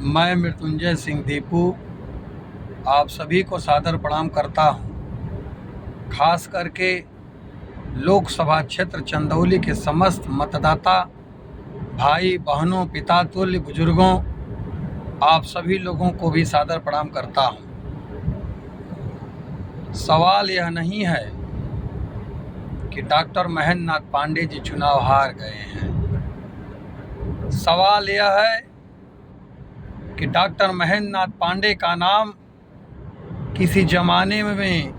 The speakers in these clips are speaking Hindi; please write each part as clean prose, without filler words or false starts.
मैं मृत्युंजय सिंह दीपू आप सभी को सादर प्रणाम करता हूं। खास करके लोकसभा क्षेत्र चंदौली के समस्त मतदाता भाई बहनों, पिता तुल्य बुजुर्गों, आप सभी लोगों को भी सादर प्रणाम करता हूं। सवाल यह नहीं है कि डॉक्टर महेंद्र नाथ पांडे जी चुनाव हार गए हैं। सवाल यह है कि डॉक्टर महेंद्र नाथ पांडे का नाम किसी जमाने में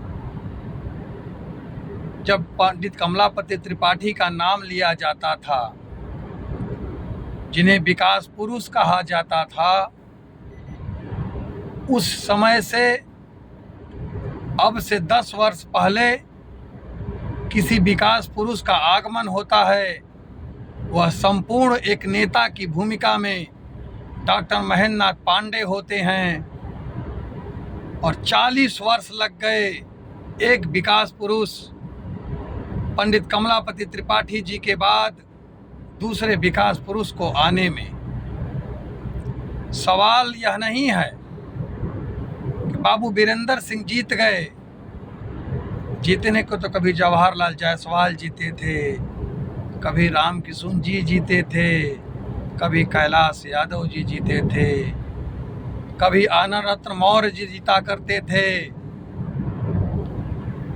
जब पंडित कमलापति त्रिपाठी का नाम लिया जाता था, जिन्हें विकास पुरुष कहा जाता था, उस समय से अब से 10 वर्ष पहले किसी विकास पुरुष का आगमन होता है, वह संपूर्ण एक नेता की भूमिका में डॉक्टर महेंद्र नाथ पांडे होते हैं। और 40 वर्ष लग गए एक विकास पुरुष पंडित कमलापति त्रिपाठी जी के बाद दूसरे विकास पुरुष को आने में। सवाल यह नहीं है कि बाबू वीरेंद्र सिंह जीत गए। जीतने को तो कभी जवाहरलाल जायसवाल जीते थे, कभी राम किशुन जी जीते थे, कभी कैलाश यादव जी जीते थे, कभी आनंद रत्न मौर्य जी जीता करते थे।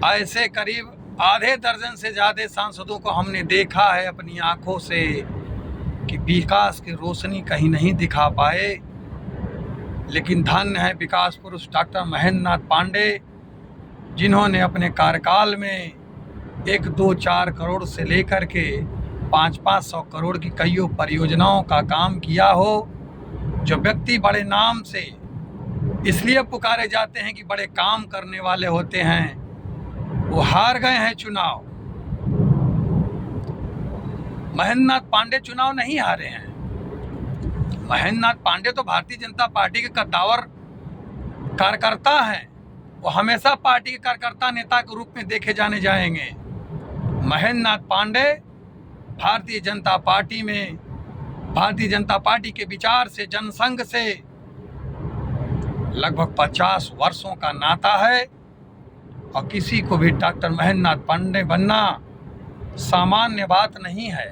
ऐसे करीब आधे दर्जन से ज़्यादा सांसदों को हमने देखा है अपनी आंखों से कि विकास की रोशनी कहीं नहीं दिखा पाए। लेकिन धन्य है विकास पुरुष डॉक्टर महेंद्र नाथ पांडे, जिन्होंने अपने कार्यकाल में 1, 2, 4 करोड़ से लेकर के 500 करोड़ की कईयों परियोजनाओं का काम किया हो। जो व्यक्ति बड़े नाम से इसलिए पुकारे जाते हैं कि बड़े काम करने वाले होते हैं, वो हार गए हैं चुनाव। महेंद्र नाथ पांडे चुनाव नहीं हारे हैं। महेंद्र नाथ पांडे तो भारतीय जनता पार्टी के कद्दावर कार्यकर्ता हैं। वो हमेशा पार्टी के कार्यकर्ता नेता के रूप में देखे जाने जाएंगे। महेंद्र नाथ पांडे भारतीय जनता पार्टी में, भारतीय जनता पार्टी के विचार से, जनसंघ से लगभग 50 वर्षों का नाता है। और किसी को भी डॉक्टर महेंद्र नाथ पांडे बनना सामान्य बात नहीं है।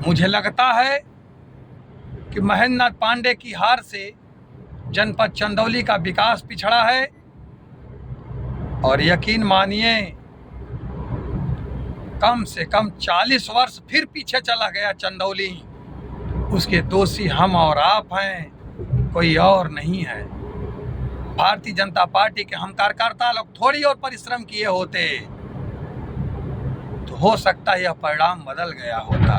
मुझे लगता है कि महेंद्र नाथ पांडे की हार से जनपद चंदौली का विकास पिछड़ा है। और यकीन मानिए, कम से कम 40 वर्ष फिर पीछे चला गया चंदौली। उसके दोषी हम और आप हैं, कोई और नहीं है। भारतीय जनता पार्टी के हम कार्यकर्ता लोग थोड़ी और परिश्रम किए होते तो हो सकता है यह परिणाम बदल गया होता।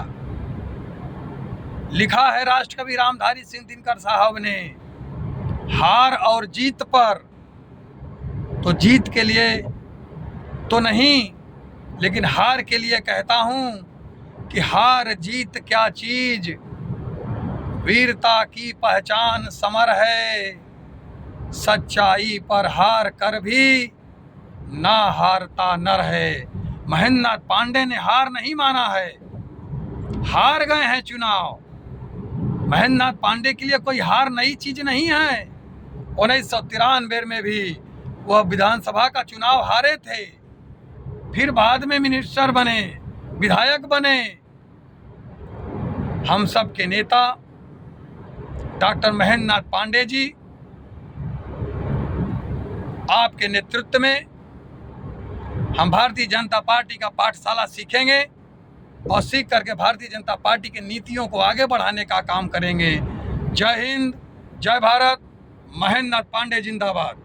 लिखा है राष्ट्रकवि रामधारी सिंह दिनकर साहब ने, हार और जीत पर, तो जीत के लिए तो नहीं, लेकिन हार के लिए कहता हूं कि हार जीत क्या चीज, वीरता की पहचान समर है, सच्चाई पर हार कर भी ना हारता नर है। महेंद्र नाथ पांडे ने हार नहीं माना है, हार गए हैं चुनाव। महेंद्र नाथ पांडे के लिए कोई हार नई चीज नहीं है। 1993 में भी वह विधानसभा का चुनाव हारे थे, फिर बाद में मिनिस्टर बने, विधायक बने। हम सब के नेता डॉक्टर महेंद्र नाथ पांडे जी, आपके नेतृत्व में हम भारतीय जनता पार्टी का पाठशाला सीखेंगे और सीख करके भारतीय जनता पार्टी की नीतियों को आगे बढ़ाने का काम करेंगे। जय हिंद, जय भारत, महेंद्र नाथ पांडे जिंदाबाद।